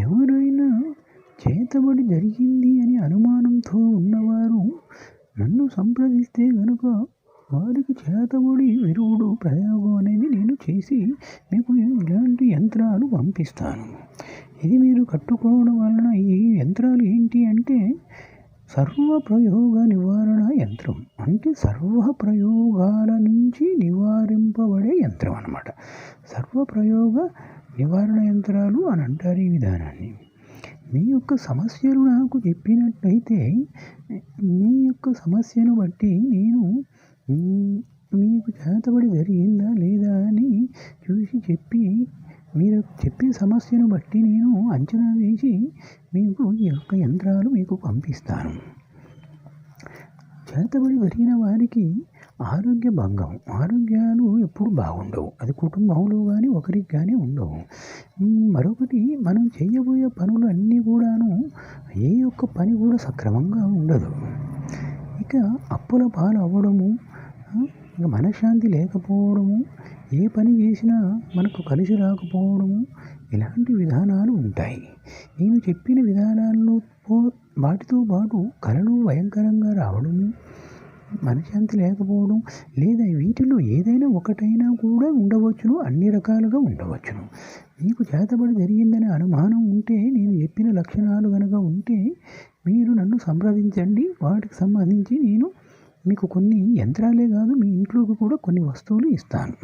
ఎవరైనా చేతబడి జరిగింది అని అనుమానంతో ఉన్నవారు నన్ను సంప్రదిస్తే గనుక వారికి చేతబడి విరుగుడు ప్రయోగం అనేది నేను చేసి మీకు ఇలాంటి యంత్రాలు పంపిస్తాను. ఇది మీరు కట్టుకోవడం వలన ఈ యంత్రాలు ఏంటి అంటే సర్వప్రయోగ నివారణ యంత్రం. అంటే సర్వప్రయోగాల నుంచి నివారింపబడే యంత్రం అన్నమాట. సర్వప్రయోగ నివారణ యంత్రాలు అని అంటారు ఈ విధానాన్ని. మీ యొక్క సమస్యలు నాకు చెప్పినట్లయితే మీ యొక్క సమస్యను బట్టి నేను మీకు చేతబడి జరిగిందా లేదా అని చూసి చెప్పి మీరు చెప్పే సమస్యను బట్టి నేను అంచనా వేసి మీకు ఈ యొక్క యంత్రాలు మీకు పంపిస్తాను. చేతబడి జరిగిన వారికి ఆరోగ్య భంగం, ఆరోగ్యాలు ఎప్పుడు బాగుండవు. అది కుటుంబంలో కానీ ఒకరికి కానీ ఉండవు. మరొకటి మనం చేయబోయే పనులు అన్నీ కూడాను ఏ ఒక్క పని కూడా సక్రమంగా ఉండదు. ఇక అప్పుల పాలు అవ్వడము, ఇక మనశ్శాంతి లేకపోవడము, ఏ పని చేసినా మనకు కలిసి రాకపోవడము, ఇలాంటి విధానాలు ఉంటాయి. నేను చెప్పిన విధానాల్లో వాటితో పాటు కళలు భయంకరంగా రావడము, మనశ్శాంతి లేకపోవడం లేదా వీటిలో ఏదైనా ఒకటైనా కూడా ఉండవచ్చును. అన్ని రకాలుగా ఉండవచ్చును. మీకు చేతబడి జరిగిందనే అనుమానం ఉంటే నేను చెప్పిన లక్షణాలు కనుక ఉంటే మీరు నన్ను సంప్రదించండి. వాటికి సంబంధించి నేను మీకు కొన్ని యంత్రాలే కాదు మీ ఇంట్లోకి కూడా కొన్ని వస్తువులు ఇస్తాను.